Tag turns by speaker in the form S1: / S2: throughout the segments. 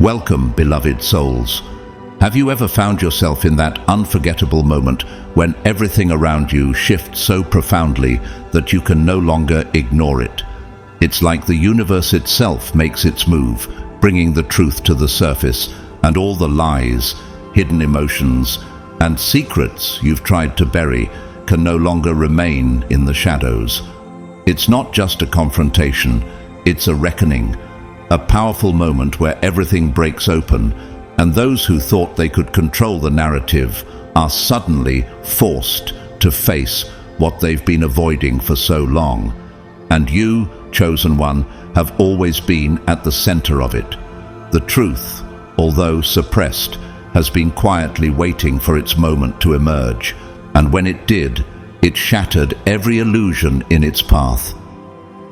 S1: Welcome, beloved souls. Have you ever found yourself in that unforgettable moment when everything around you shifts so profoundly that you can no longer ignore it? It's like the universe itself makes its move, bringing the truth to the surface, and all the lies, hidden emotions, and secrets you've tried to bury can no longer remain in the shadows. It's not just a confrontation, it's a reckoning, a powerful moment where everything breaks open, and those who thought they could control the narrative are suddenly forced to face what they've been avoiding for so long. And you, chosen one, have always been at the center of it. The truth, although suppressed, has been quietly waiting for its moment to emerge, and when it did, it shattered every illusion in its path.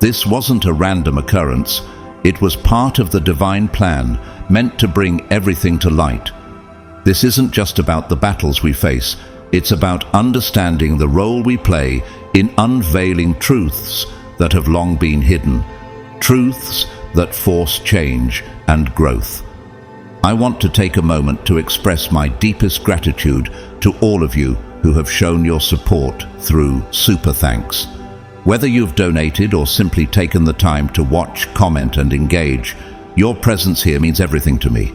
S1: This wasn't a random occurrence. It was part of the divine plan, meant to bring everything to light. This isn't just about the battles we face, it's about understanding the role we play in unveiling truths that have long been hidden, truths that force change and growth. I want to take a moment to express my deepest gratitude to all of you who have shown your support through super thanks. Whether you've donated or simply taken the time to watch, comment, and engage, your presence here means everything to me.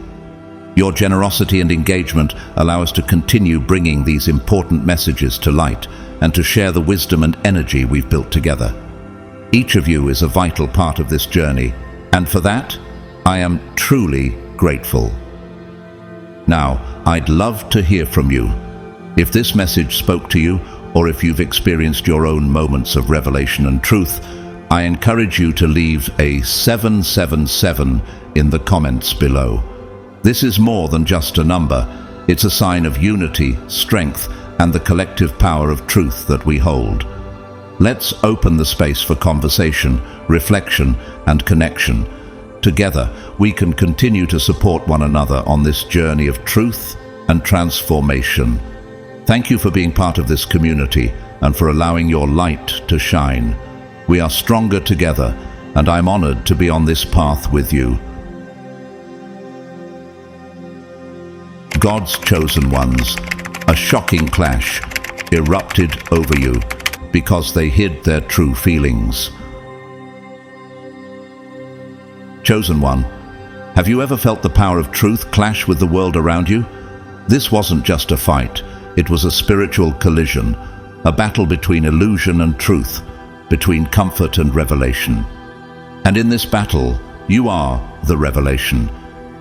S1: Your generosity and engagement allow us to continue bringing these important messages to light and to share the wisdom and energy we've built together. Each of you is a vital part of this journey, and for that, I am truly grateful. Now, I'd love to hear from you. If this message spoke to you, or if you've experienced your own moments of revelation and truth, I encourage you to leave a 777 in the comments below. This is more than just a number. It's a sign of unity, strength, and the collective power of truth that we hold. Let's open the space for conversation, reflection, and connection. Together, we can continue to support one another on this journey of truth and transformation. Thank you for being part of this community and for allowing your light to shine. We are stronger together, and I'm honored to be on this path with you. God's chosen ones, a shocking clash erupted over you because they hid their true feelings. Chosen one, have you ever felt the power of truth clash with the world around you? This wasn't just a fight. It was a spiritual collision, a battle between illusion and truth, between comfort and revelation. And in this battle, you are the revelation.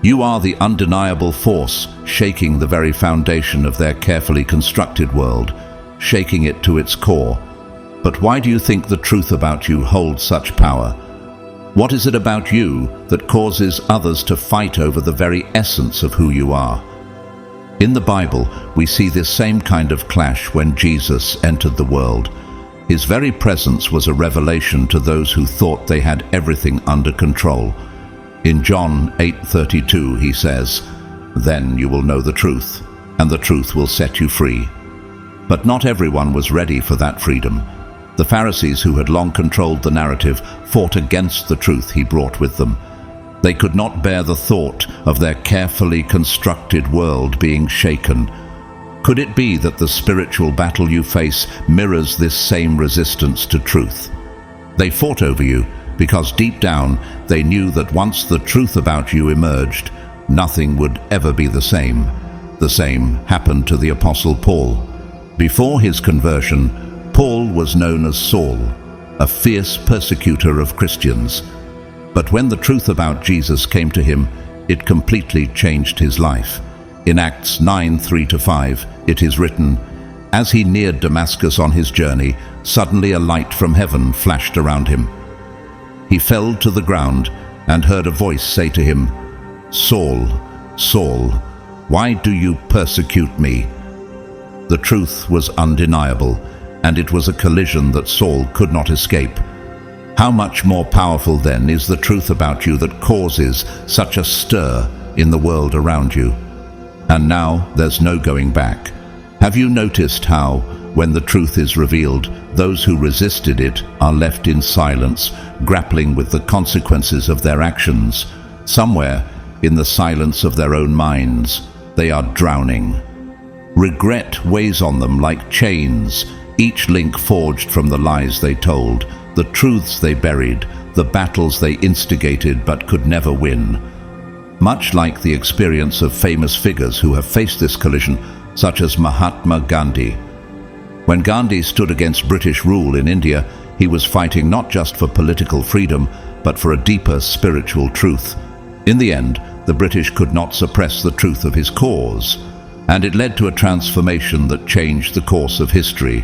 S1: You are the undeniable force shaking the very foundation of their carefully constructed world, shaking it to its core. But why do you think the truth about you holds such power? What is it about you that causes others to fight over the very essence of who you are? In the Bible, we see this same kind of clash when Jesus entered the world. His very presence was a revelation to those who thought they had everything under control. In John 8:32, he says, "Then you will know the truth, and the truth will set you free." But not everyone was ready for that freedom. The Pharisees, who had long controlled the narrative, fought against the truth he brought with them. They could not bear the thought of their carefully constructed world being shaken. Could it be that the spiritual battle you face mirrors this same resistance to truth? They fought over you because deep down they knew that once the truth about you emerged, nothing would ever be the same. The same happened to the Apostle Paul. Before his conversion, Paul was known as Saul, a fierce persecutor of Christians. But when the truth about Jesus came to him, it completely changed his life. In Acts 9:3-5, it is written, "As he neared Damascus on his journey, suddenly a light from heaven flashed around him. He fell to the ground and heard a voice say to him, 'Saul, Saul, why do you persecute me?' The truth was undeniable, and it was a collision that Saul could not escape. How much more powerful, then, is the truth about you that causes such a stir in the world around you? And now there's no going back. Have you noticed how, when the truth is revealed, those who resisted it are left in silence, grappling with the consequences of their actions? Somewhere, in the silence of their own minds. They are drowning. Regret weighs on them like chains, each link forged from the lies they told, the truths they buried, the battles they instigated but could never win. Much like the experience of famous figures who have faced this collision, such as Mahatma Gandhi. When Gandhi stood against British rule in India, he was fighting not just for political freedom, but for a deeper spiritual truth. In the end, the British could not suppress the truth of his cause, and it led to a transformation that changed the course of history.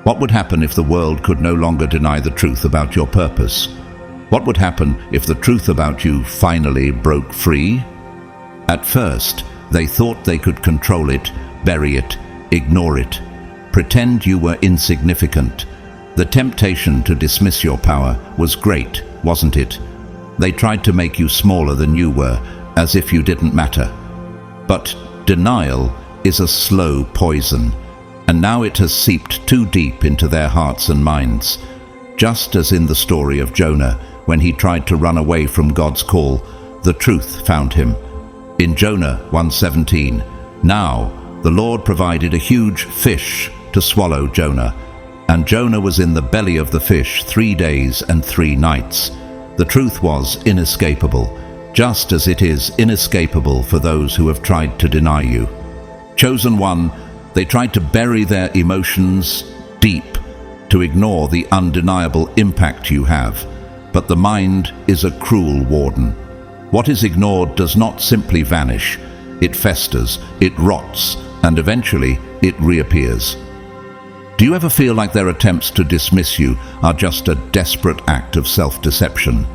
S1: What would happen if the world could no longer deny the truth about your purpose? What would happen if the truth about you finally broke free? At first, they thought they could control it, bury it, ignore it, pretend you were insignificant. The temptation to dismiss your power was great, wasn't it? They tried to make you smaller than you were, as if you didn't matter. But denial is a slow poison, and now it has seeped too deep into their hearts and minds. Just as in the story of Jonah, when he tried to run away from God's call, the truth found him. In Jonah 1:17, now the Lord provided a huge fish to swallow Jonah, and Jonah was in the belly of the fish 3 days and 3 nights. The truth was inescapable, just as it is inescapable for those who have tried to deny you. Chosen one, they tried to bury their emotions deep, to ignore the undeniable impact you have. But the mind is a cruel warden. What is ignored does not simply vanish. It festers, it rots, and eventually it reappears. Do you ever feel like their attempts to dismiss you are just a desperate act of self-deception?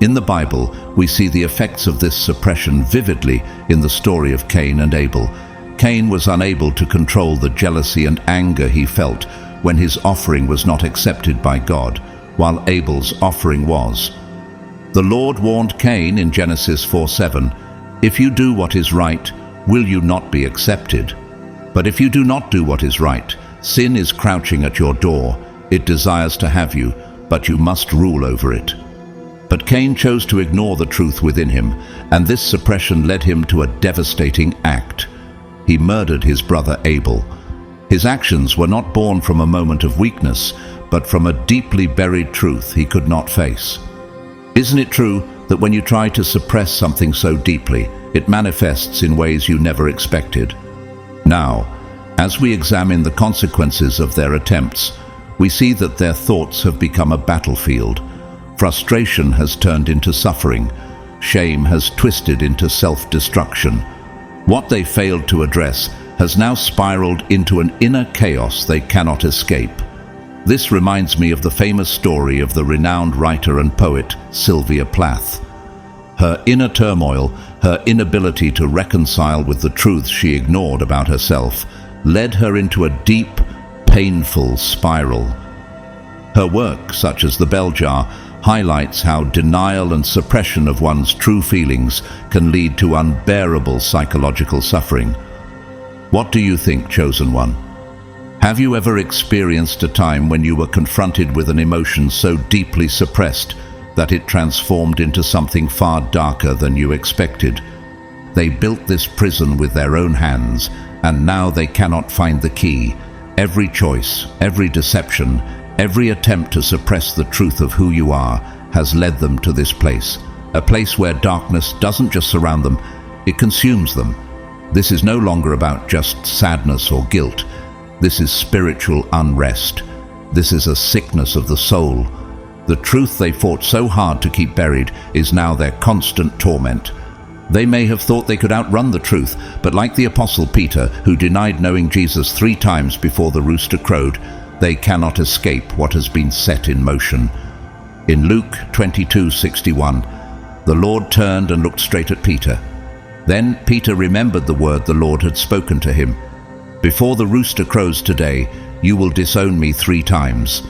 S1: In the Bible, we see the effects of this suppression vividly in the story of Cain and Abel. Cain was unable to control the jealousy and anger he felt when his offering was not accepted by God, while Abel's offering was. The Lord warned Cain in Genesis 4:7, "If you do what is right, will you not be accepted? But if you do not do what is right, sin is crouching at your door. It desires to have you, but you must rule over it." But Cain chose to ignore the truth within him, and this suppression led him to a devastating act. He murdered his brother Abel. His actions were not born from a moment of weakness, but from a deeply buried truth he could not face. Isn't it true that when you try to suppress something so deeply, it manifests in ways you never expected? Now, as we examine the consequences of their attempts, we see that their thoughts have become a battlefield. Frustration has turned into suffering. Shame has twisted into self-destruction. What they failed to address has now spiraled into an inner chaos they cannot escape. This reminds me of the famous story of the renowned writer and poet Sylvia Plath. Her inner turmoil, her inability to reconcile with the truths she ignored about herself, led her into a deep, painful spiral. Her work, such as The Bell Jar, highlights how denial and suppression of one's true feelings can lead to unbearable psychological suffering. What do you think, chosen one? Have you ever experienced a time when you were confronted with an emotion so deeply suppressed that it transformed into something far darker than you expected? They built this prison with their own hands, and now they cannot find the key. Every choice, every deception, every attempt to suppress the truth of who you are has led them to this place, a place where darkness doesn't just surround them, it consumes them. This is no longer about just sadness or guilt. This is spiritual unrest. This is a sickness of the soul. The truth they fought so hard to keep buried is now their constant torment. They may have thought they could outrun the truth, but like the Apostle Peter, who denied knowing Jesus 3 times before the rooster crowed, they cannot escape what has been set in motion. In Luke 22:61, the Lord turned and looked straight at Peter. Then Peter remembered the word the Lord had spoken to him. "Before the rooster crows today, you will disown me 3 times."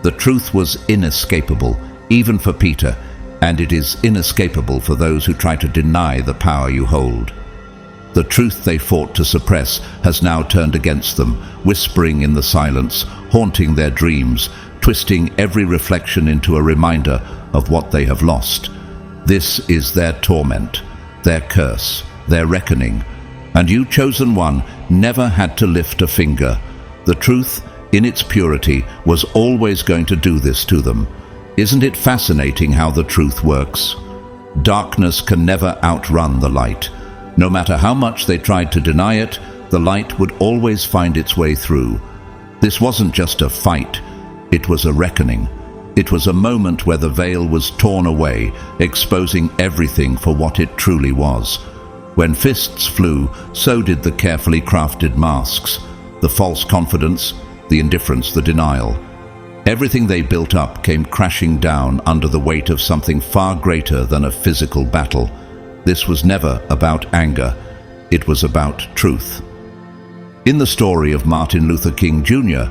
S1: The truth was inescapable, even for Peter, and it is inescapable for those who try to deny the power you hold. The truth they fought to suppress has now turned against them, whispering in the silence, haunting their dreams, twisting every reflection into a reminder of what they have lost. This is their torment, their curse, their reckoning. And you, chosen one, never had to lift a finger. The truth, in its purity, was always going to do this to them. Isn't it fascinating how the truth works? Darkness can never outrun the light. No matter how much they tried to deny it, the light would always find its way through. This wasn't just a fight, it was a reckoning. It was a moment where the veil was torn away, exposing everything for what it truly was. When fists flew, so did the carefully crafted masks, the false confidence, the indifference, the denial. Everything they built up came crashing down under the weight of something far greater than a physical battle. This was never about anger, it was about truth. In the story of Martin Luther King Jr.,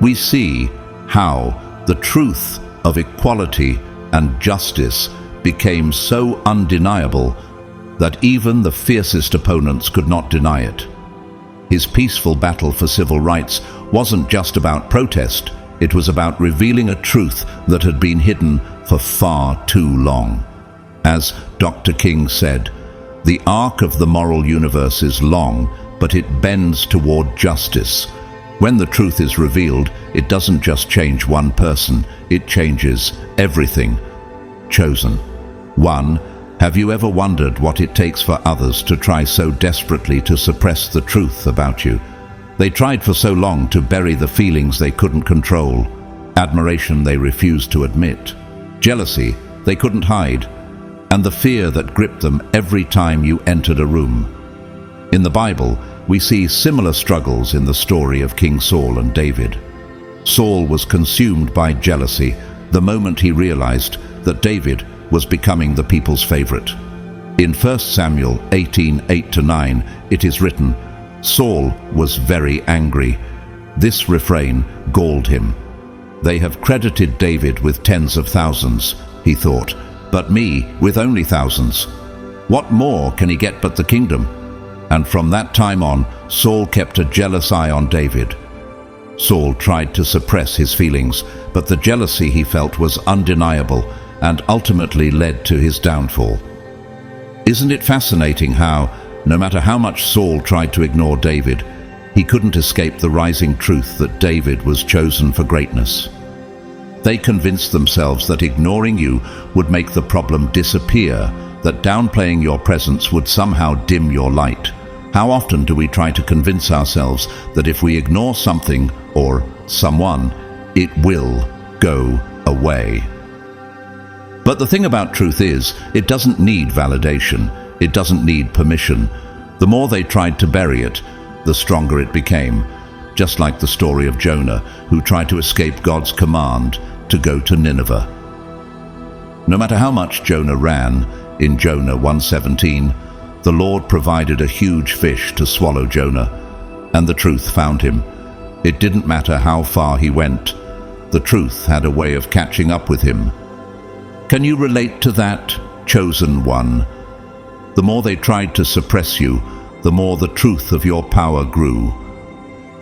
S1: we see how the truth of equality and justice became so undeniable that even the fiercest opponents could not deny it. His peaceful battle for civil rights wasn't just about protest, it was about revealing a truth that had been hidden for far too long. As Dr. King said, "The arc of the moral universe is long, but it bends toward justice." When the truth is revealed, it doesn't just change one person, it changes everything. Chosen one, have you ever wondered what it takes for others to try so desperately to suppress the truth about you? They tried for so long to bury the feelings they couldn't control, admiration they refused to admit, jealousy they couldn't hide, and the fear that gripped them every time you entered a room. In the Bible, we see similar struggles in the story of King Saul and David. Saul was consumed by jealousy the moment he realized that David was becoming the people's favorite. In 1 Samuel 18:8-9, it is written, "Saul was very angry. This refrain galled him. They have credited David with tens of thousands, he thought, but me with only thousands. What more can he get but the kingdom?" And from that time on, Saul kept a jealous eye on David. Saul tried to suppress his feelings, but the jealousy he felt was undeniable and ultimately led to his downfall. Isn't it fascinating how, no matter how much Saul tried to ignore David, he couldn't escape the rising truth that David was chosen for greatness? They convinced themselves that ignoring you would make the problem disappear, that downplaying your presence would somehow dim your light. How often do we try to convince ourselves that if we ignore something or someone, it will go away? But the thing about truth is, it doesn't need validation, it doesn't need permission. The more they tried to bury it, the stronger it became, just like the story of Jonah, who tried to escape God's command to go to Nineveh. No matter how much Jonah ran, in Jonah 1:17, the Lord provided a huge fish to swallow Jonah, and the truth found him. It didn't matter how far he went, the truth had a way of catching up with him. Can you relate to that, chosen one? The more they tried to suppress you, the more the truth of your power grew.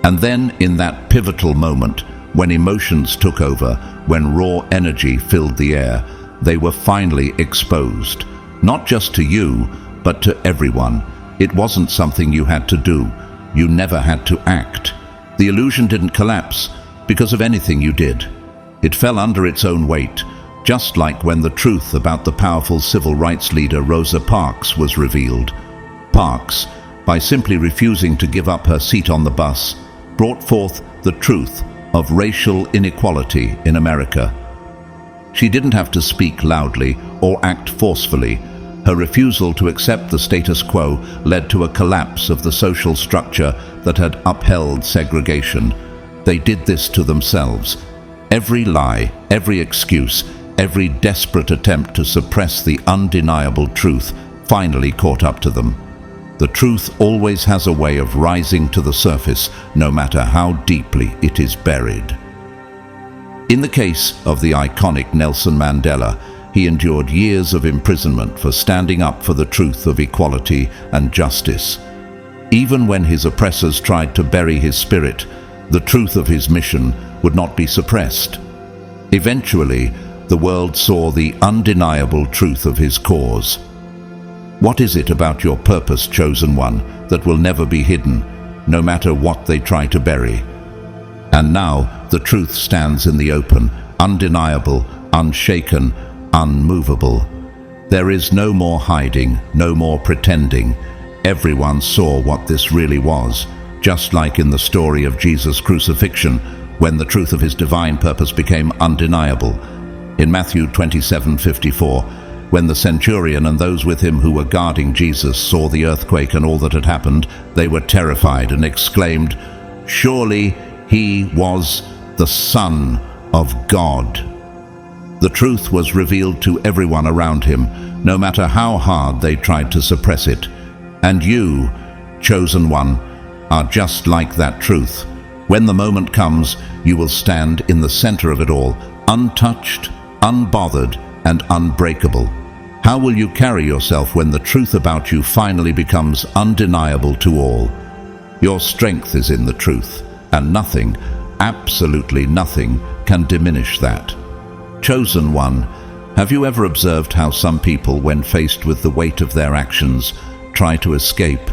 S1: And then, in that pivotal moment, when emotions took over, when raw energy filled the air, they were finally exposed. Not just to you, but to everyone. It wasn't something you had to do. You never had to act. The illusion didn't collapse because of anything you did. It fell under its own weight, just like when the truth about the powerful civil rights leader Rosa Parks was revealed. Parks, by simply refusing to give up her seat on the bus, brought forth the truth of racial inequality in America. She didn't have to speak loudly or act forcefully. Her refusal to accept the status quo led to a collapse of the social structure that had upheld segregation. They did this to themselves. Every lie, every excuse, every desperate attempt to suppress the undeniable truth finally caught up to them. The truth always has a way of rising to the surface, no matter how deeply it is buried. In the case of the iconic Nelson Mandela, he endured years of imprisonment for standing up for the truth of equality and justice. Even when his oppressors tried to bury his spirit, the truth of his mission would not be suppressed. Eventually, the world saw the undeniable truth of his cause. What is it about your purpose, chosen one, that will never be hidden, no matter what they try to bury? And now the truth stands in the open, undeniable, unshaken, unmovable. There is no more hiding, no more pretending. Everyone saw what this really was, just like in the story of Jesus' crucifixion, when the truth of his divine purpose became undeniable. In Matthew 27:54, when the centurion and those with him who were guarding Jesus saw the earthquake and all that had happened, they were terrified and exclaimed, "Surely he was the Son of God." The truth was revealed to everyone around him, no matter how hard they tried to suppress it. And you, chosen one, are just like that truth. When the moment comes, you will stand in the center of it all, untouched, unbothered, and unbreakable. How will you carry yourself when the truth about you finally becomes undeniable to all? Your strength is in the truth, and nothing, absolutely nothing, can diminish that. Chosen one, have you ever observed how some people, when faced with the weight of their actions, try to escape,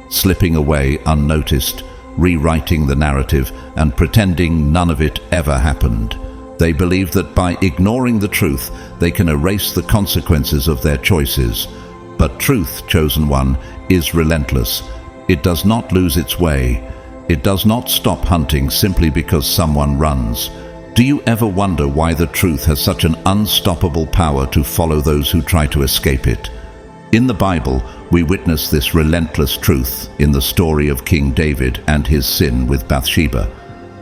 S1: slipping away unnoticed, rewriting the narrative, and pretending none of it ever happened? They believe that by ignoring the truth, they can erase the consequences of their choices. But truth, chosen one, is relentless. It does not lose its way. It does not stop hunting simply because someone runs. Do you ever wonder why the truth has such an unstoppable power to follow those who try to escape it? In the Bible, we witness this relentless truth in the story of King David and his sin with Bathsheba.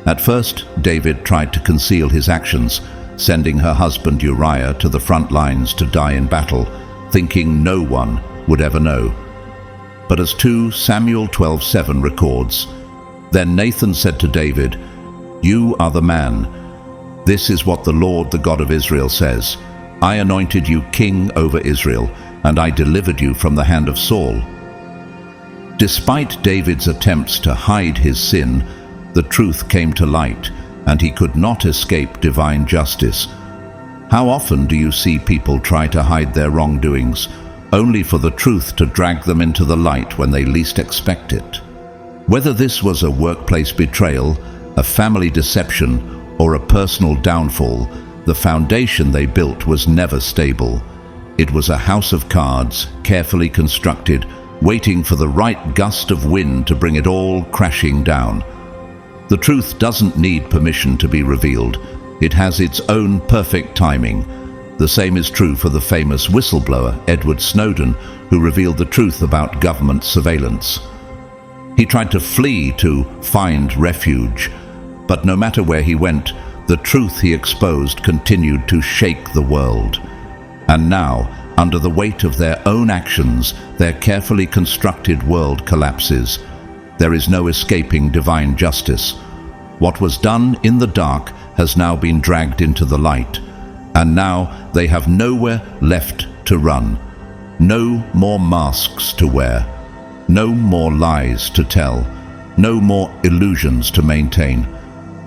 S1: At first, David tried to conceal his actions, sending her husband Uriah to the front lines to die in battle, thinking no one would ever know. But as 2 Samuel 12:7 records, "Then Nathan said to David, 'You are the man. This is what the Lord, the God of Israel, says. I anointed you king over Israel, and I delivered you from the hand of Saul.'" Despite David's attempts to hide his sin, the truth came to light, and he could not escape divine justice. How often do you see people try to hide their wrongdoings, only for the truth to drag them into the light when they least expect it? Whether this was a workplace betrayal, a family deception, or a personal downfall, the foundation they built was never stable. It was a house of cards, carefully constructed, waiting for the right gust of wind to bring it all crashing down. The truth doesn't need permission to be revealed. It has its own perfect timing. The same is true for the famous whistleblower, Edward Snowden, who revealed the truth about government surveillance. He tried to flee to find refuge, but no matter where he went, the truth he exposed continued to shake the world. And now, under the weight of their own actions, their carefully constructed world collapses. There is no escaping divine justice. What was done in the dark has now been dragged into the light, and now they have nowhere left to run. No more masks to wear, no more lies to tell, no more illusions to maintain.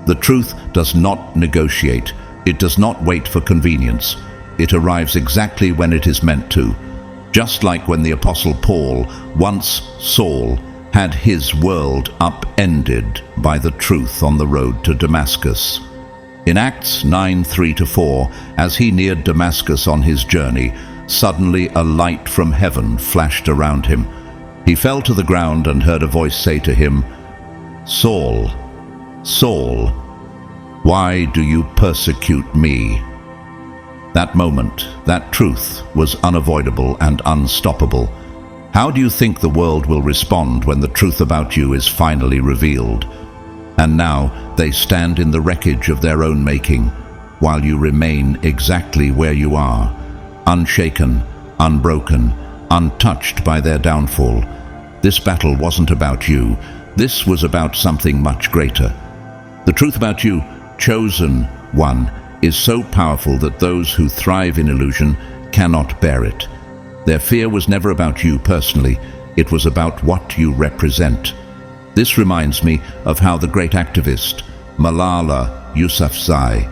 S1: The truth does not negotiate. It does not wait for convenience. It arrives exactly when it is meant to. Just like when the Apostle Paul, once Saul, had his world upended by the truth on the road to Damascus. In Acts 9:3-4, as he neared Damascus on his journey, suddenly a light from heaven flashed around him. He fell to the ground and heard a voice say to him, "Saul, Saul, why do you persecute me?" That moment, that truth, was unavoidable and unstoppable. How do you think the world will respond when the truth about you is finally revealed? And now they stand in the wreckage of their own making, while you remain exactly where you are, unshaken, unbroken, untouched by their downfall. This battle wasn't about you. This was about something much greater. The truth about you, chosen one, is so powerful that those who thrive in illusion cannot bear it. Their fear was never about you personally. It was about what you represent. This reminds me of how the great activist Malala Yousafzai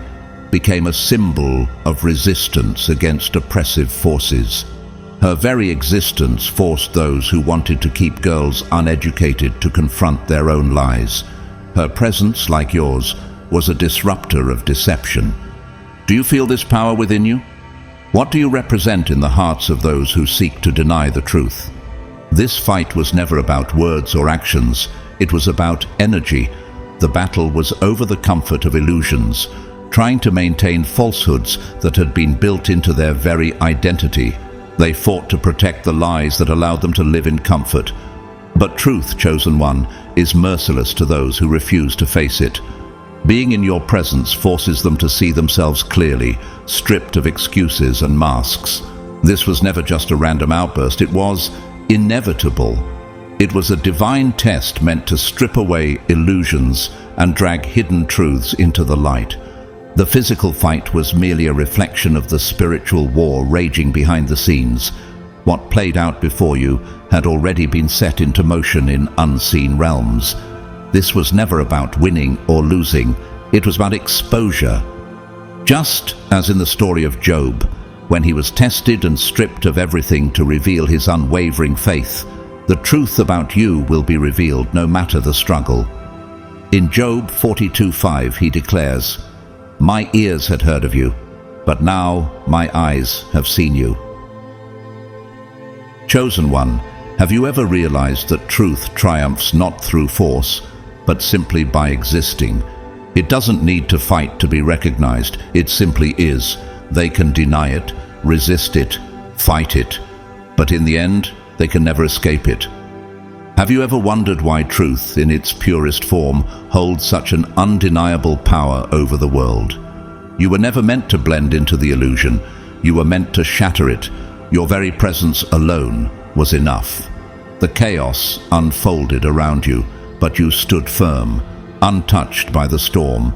S1: became a symbol of resistance against oppressive forces. Her very existence forced those who wanted to keep girls uneducated to confront their own lies. Her presence, like yours, was a disruptor of deception. Do you feel this power within you? What do you represent in the hearts of those who seek to deny the truth? This fight was never about words or actions. It was about energy. The battle was over the comfort of illusions, trying to maintain falsehoods that had been built into their very identity. They fought to protect the lies that allowed them to live in comfort. But truth, chosen one, is merciless to those who refuse to face it. Being in your presence forces them to see themselves clearly, stripped of excuses and masks. This was never just a random outburst, it was inevitable. It was a divine test meant to strip away illusions and drag hidden truths into the light. The physical fight was merely a reflection of the spiritual war raging behind the scenes. What played out before you had already been set into motion in unseen realms. This was never about winning or losing, it was about exposure. Just as in the story of Job, when he was tested and stripped of everything to reveal his unwavering faith, the truth about you will be revealed no matter the struggle. In Job 42:5 he declares, "My ears had heard of you, but now my eyes have seen you." Chosen one, have you ever realized that truth triumphs not through force, but simply by existing? It doesn't need to fight to be recognized, it simply is. They can deny it, resist it, fight it, but in the end, they can never escape it. Have you ever wondered why truth, in its purest form, holds such an undeniable power over the world? You were never meant to blend into the illusion, you were meant to shatter it. Your very presence alone was enough. The chaos unfolded around you, but you stood firm, untouched by the storm.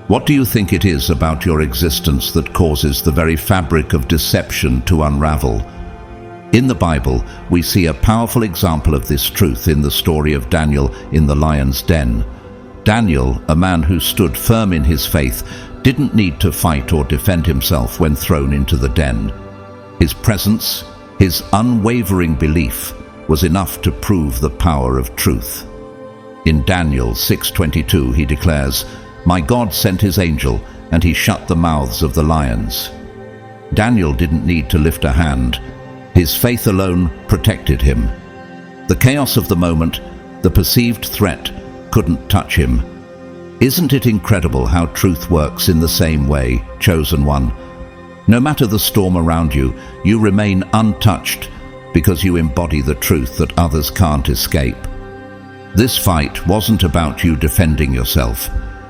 S1: What do you think it is about your existence that causes the very fabric of deception to unravel? In the Bible, we see a powerful example of this truth in the story of Daniel in the lion's den. Daniel, a man who stood firm in his faith, didn't need to fight or defend himself when thrown into the den. His presence, his unwavering belief, was enough to prove the power of truth. In Daniel 6:22 he declares, "My God sent his angel, and he shut the mouths of the lions." Daniel didn't need to lift a hand. His faith alone protected him. The chaos of the moment, the perceived threat, couldn't touch him. Isn't it incredible how truth works in the same way, chosen one? No matter the storm around you, you remain untouched because you embody the truth that others can't escape. This fight wasn't about you defending yourself.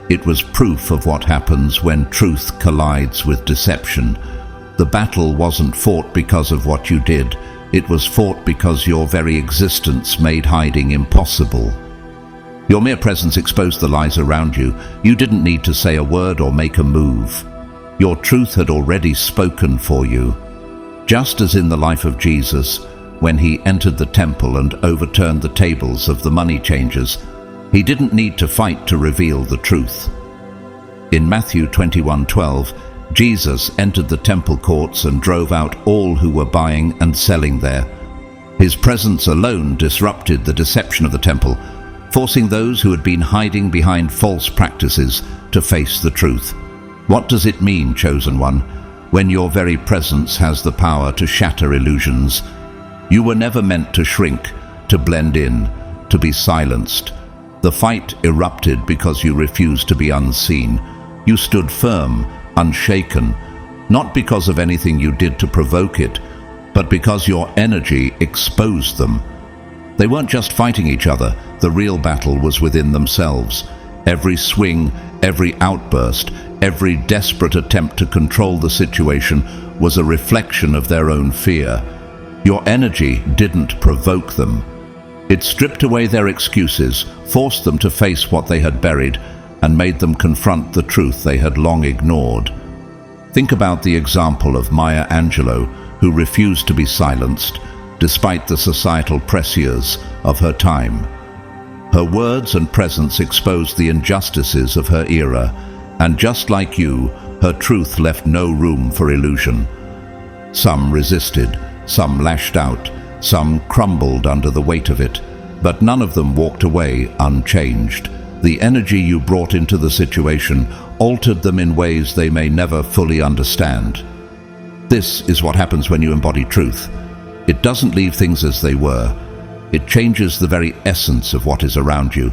S1: It was proof of what happens when truth collides with deception. The battle wasn't fought because of what you did. It was fought because your very existence made hiding impossible. Your mere presence exposed the lies around you. You didn't need to say a word or make a move. Your truth had already spoken for you. Just as in the life of Jesus, when he entered the temple and overturned the tables of the money changers, he didn't need to fight to reveal the truth. In Matthew 21:12, Jesus entered the temple courts and drove out all who were buying and selling there. His presence alone disrupted the deception of the temple, forcing those who had been hiding behind false practices to face the truth. What does it mean, chosen one, when your very presence has the power to shatter illusions? You were never meant to shrink, to blend in, to be silenced. The fight erupted because you refused to be unseen. You stood firm, unshaken, not because of anything you did to provoke it, but because your energy exposed them. They weren't just fighting each other, the real battle was within themselves. Every swing, every outburst, every desperate attempt to control the situation was a reflection of their own fear. Your energy didn't provoke them. It stripped away their excuses, forced them to face what they had buried, and made them confront the truth they had long ignored. Think about the example of Maya Angelou, who refused to be silenced, despite the societal pressures of her time. Her words and presence exposed the injustices of her era, and just like you, Her truth left no room for illusion. Some resisted, some lashed out, some crumbled under the weight of it, but none of them walked away unchanged. The energy you brought into the situation altered them in ways they may never fully understand. This is what happens when you embody truth. It doesn't leave things as they were. It changes the very essence of what is around you,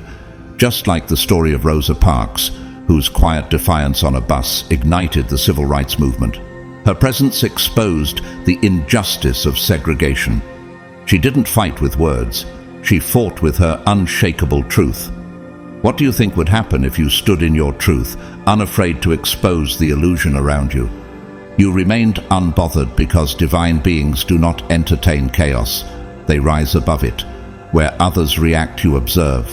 S1: just like the story of Rosa Parks, whose quiet defiance on a bus ignited the civil rights movement. Her presence exposed the injustice of segregation. She didn't fight with words. She fought with her unshakable truth. What do you think would happen if you stood in your truth, unafraid to expose the illusion around you? You remained unbothered because divine beings do not entertain chaos. They rise above it. Where others react, you observe.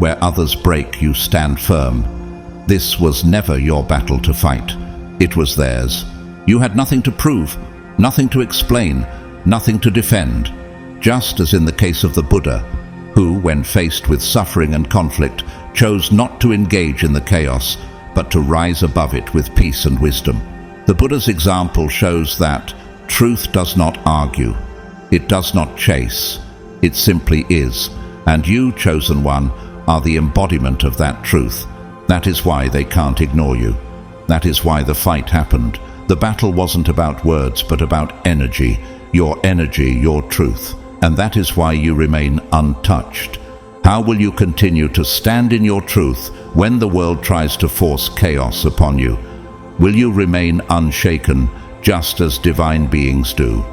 S1: Where others break, you stand firm. This was never your battle to fight. It was theirs. You had nothing to prove, nothing to explain, nothing to defend. Just as in the case of the Buddha, who, when faced with suffering and conflict, chose not to engage in the chaos, but to rise above it with peace and wisdom. The Buddha's example shows that truth does not argue. It does not chase. It simply is. And you, chosen one, are the embodiment of that truth. That is why they can't ignore you. That is why the fight happened. The battle wasn't about words, but about energy, your truth. And that is why you remain untouched. How will you continue to stand in your truth when the world tries to force chaos upon you? Will you remain unshaken, just as divine beings do?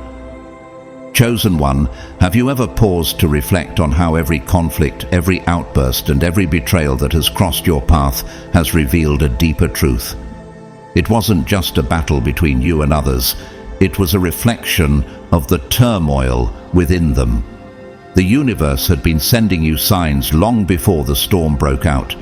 S1: Chosen one, have you ever paused to reflect on how every conflict, every outburst, and every betrayal that has crossed your path has revealed a deeper truth? It wasn't just a battle between you and others. It was a reflection of the turmoil within them. The universe had been sending you signs long before the storm broke out.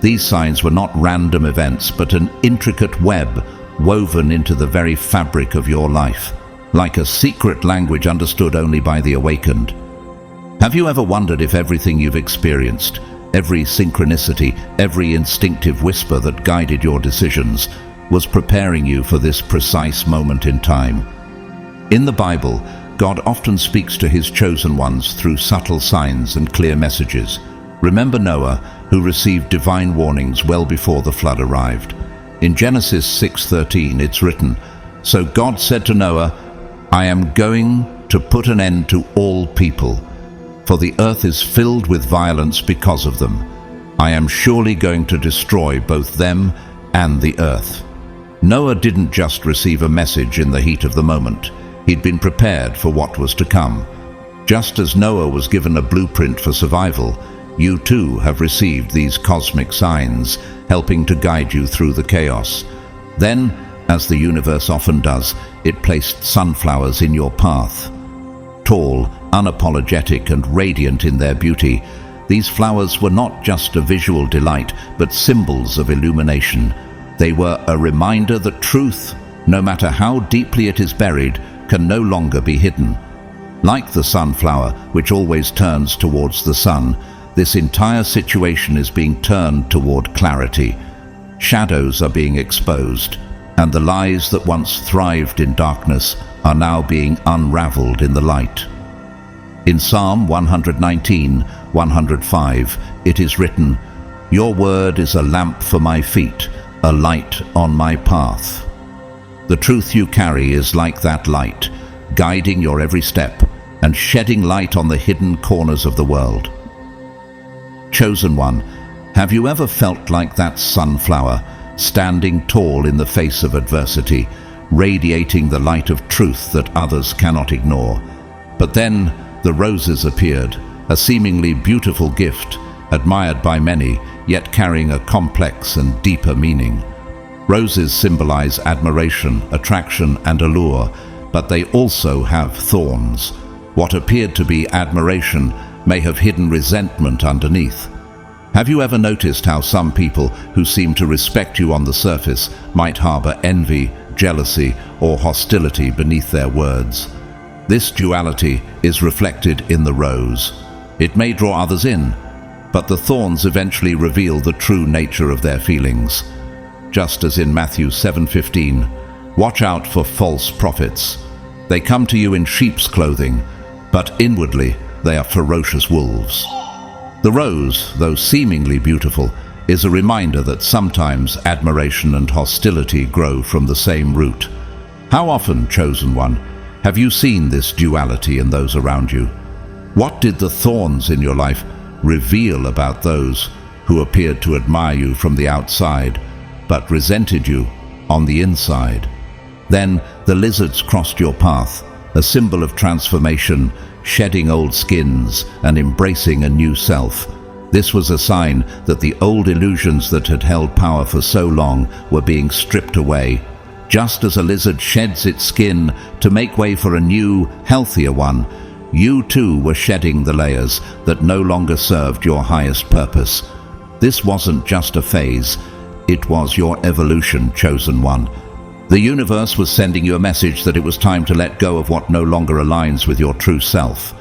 S1: These signs were not random events, but an intricate web woven into the very fabric of your life, like a secret language understood only by the awakened. Have you ever wondered if everything you've experienced, every synchronicity, every instinctive whisper that guided your decisions, was preparing you for this precise moment in time? In the Bible, God often speaks to his chosen ones through subtle signs and clear messages. Remember Noah, who received divine warnings well before the flood arrived. In Genesis 6:13, it's written, "So God said to Noah, I am going to put an end to all people, for the earth is filled with violence because of them. I am surely going to destroy both them and the earth." Noah didn't just receive a message in the heat of the moment. He'd been prepared for what was to come. Just as Noah was given a blueprint for survival, you too have received these cosmic signs, helping to guide you through the chaos. Then, as the universe often does, it placed sunflowers in your path. Tall, unapologetic, and radiant in their beauty, these flowers were not just a visual delight, but symbols of illumination. They were a reminder that truth, no matter how deeply it is buried, can no longer be hidden. Like the sunflower, which always turns towards the sun, this entire situation is being turned toward clarity. Shadows are being exposed, and the lies that once thrived in darkness are now being unraveled in the light. In Psalm 119:105, it is written, "Your word is a lamp for my feet, a light on my path." The truth you carry is like that light, guiding your every step and shedding light on the hidden corners of the world. Chosen one, have you ever felt like that sunflower, standing tall in the face of adversity, radiating the light of truth that others cannot ignore? But then the roses appeared, a seemingly beautiful gift, admired by many, yet carrying a complex and deeper meaning. Roses symbolize admiration, attraction, and allure, but they also have thorns. What appeared to be admiration may have hidden resentment underneath. Have you ever noticed how some people who seem to respect you on the surface might harbor envy, jealousy, or hostility beneath their words? This duality is reflected in the rose. It may draw others in, but the thorns eventually reveal the true nature of their feelings. just as in Matthew 7:15. Watch out for false prophets. They come to you in sheep's clothing, but inwardly they are ferocious wolves. The rose, though seemingly beautiful, is a reminder that sometimes admiration and hostility grow from the same root. How often, chosen one, have you seen this duality in those around you? What did the thorns in your life reveal about those who appeared to admire you from the outside, but resented you on the inside? Then the lizards crossed your path, a symbol of transformation, shedding old skins and embracing a new self. This was a sign that the old illusions that had held power for so long were being stripped away. Just as a lizard sheds its skin to make way for a new, healthier one, you too were shedding the layers that no longer served your highest purpose. This wasn't just a phase, it was your evolution, chosen one. The universe was sending you a message that it was time to let go of what no longer aligns with your true self.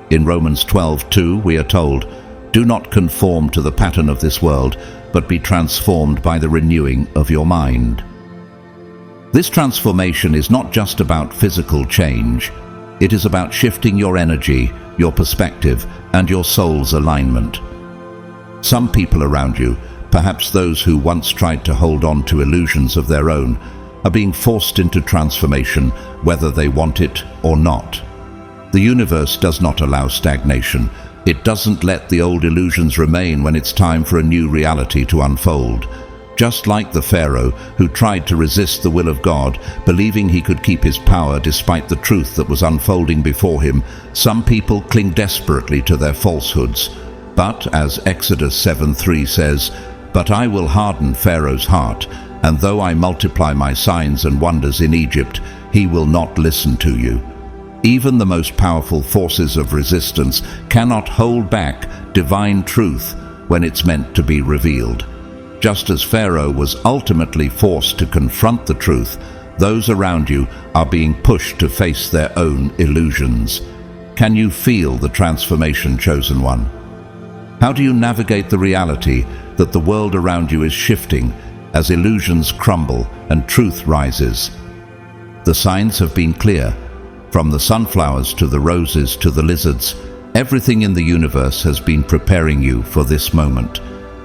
S1: In Romans 12:2, we are told, "Do not conform to the pattern of this world, but be transformed by the renewing of your mind." This transformation is not just about physical change. It is about shifting your energy, your perspective, and your soul's alignment. Some people around you, perhaps those who once tried to hold on to illusions of their own, are being forced into transformation, whether they want it or not. The universe does not allow stagnation. It doesn't let the old illusions remain when it's time for a new reality to unfold. Just like the Pharaoh who tried to resist the will of God, believing he could keep his power despite the truth that was unfolding before him, some people cling desperately to their falsehoods. But, as Exodus 7:3 says, "But I will harden Pharaoh's heart, and though I multiply my signs and wonders in Egypt, he will not listen to you." Even the most powerful forces of resistance cannot hold back divine truth when it's meant to be revealed. Just as Pharaoh was ultimately forced to confront the truth, those around you are being pushed to face their own illusions. Can you feel the transformation, chosen one? How do you navigate the reality that the world around you is shifting as illusions crumble and truth rises? The signs have been clear. From the sunflowers to the roses to the lizards, everything in the universe has been preparing you for this moment.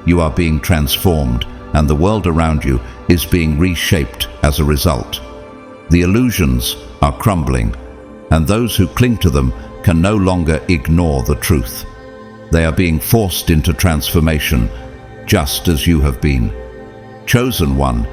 S1: You are being transformed, and the world around you is being reshaped as a result. The illusions are crumbling, and those who cling to them can no longer ignore the truth. They are being forced into transformation, just as you have been. Chosen one,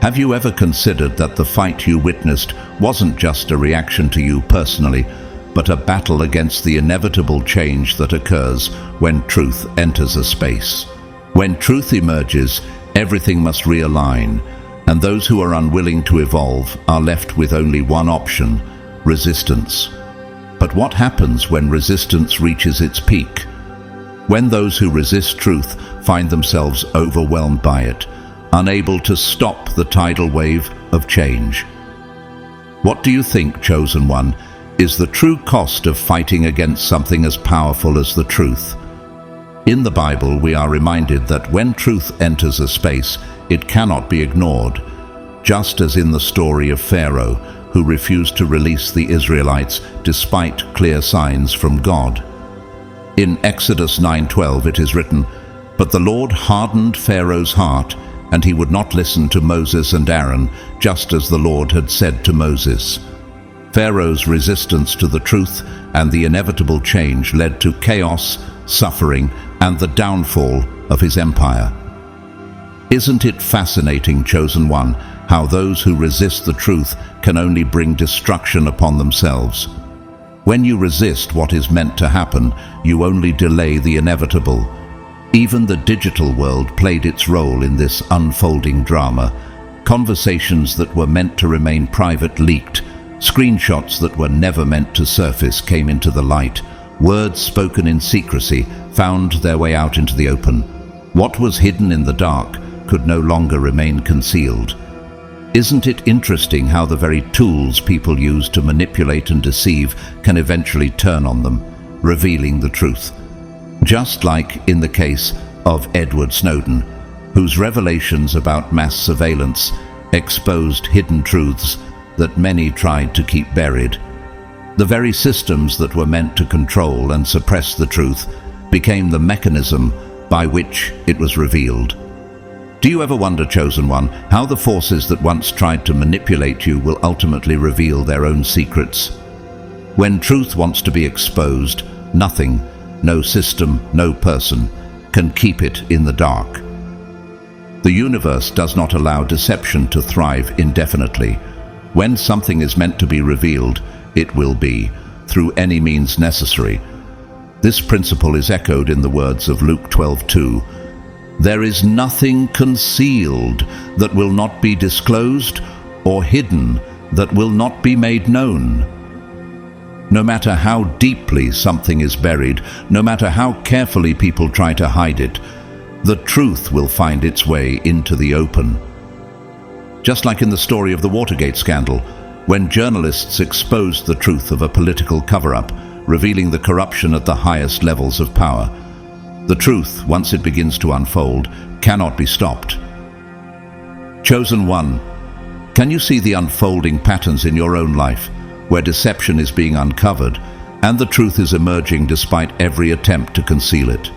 S1: have you ever considered that the fight you witnessed wasn't just a reaction to you personally, but a battle against the inevitable change that occurs when truth enters a space? When truth emerges, everything must realign, and those who are unwilling to evolve are left with only one option: resistance. But what happens when resistance reaches its peak? When those who resist truth find themselves overwhelmed by it, unable to stop the tidal wave of change. What do you think, chosen one, is the true cost of fighting against something as powerful as the truth? In the Bible, we are reminded that when truth enters a space, it cannot be ignored, just as in the story of Pharaoh, who refused to release the Israelites despite clear signs from God. In Exodus 9:12 it is written, "But the Lord hardened Pharaoh's heart, and he would not listen to Moses and Aaron, just as the Lord had said to Moses." Pharaoh's resistance to the truth and the inevitable change led to chaos, suffering, and the downfall of his empire. Isn't it fascinating, chosen one, how those who resist the truth can only bring destruction upon themselves? When you resist what is meant to happen, you only delay the inevitable. Even the digital world played its role in this unfolding drama. Conversations that were meant to remain private leaked. Screenshots that were never meant to surface came into the light. Words spoken in secrecy found their way out into the open. What was hidden in the dark could no longer remain concealed. Isn't it interesting how the very tools people use to manipulate and deceive can eventually turn on them, revealing the truth? Just like in the case of Edward Snowden, whose revelations about mass surveillance exposed hidden truths that many tried to keep buried. The very systems that were meant to control and suppress the truth became the mechanism by which it was revealed. Do you ever wonder, Chosen One, how the forces that once tried to manipulate you will ultimately reveal their own secrets? When truth wants to be exposed, nothing, no system, no person, can keep it in the dark. The universe does not allow deception to thrive indefinitely. When something is meant to be revealed, it will be, through any means necessary. This principle is echoed in the words of Luke 12:2. There is nothing concealed that will not be disclosed, or hidden that will not be made known. No matter how deeply something is buried, no matter how carefully people try to hide it, the truth will find its way into the open. Just like in the story of the Watergate scandal, when journalists exposed the truth of a political cover-up, revealing the corruption at the highest levels of power, the truth, once it begins to unfold, cannot be stopped. Chosen One, can you see the unfolding patterns in your own life, where deception is being uncovered and the truth is emerging despite every attempt to conceal it?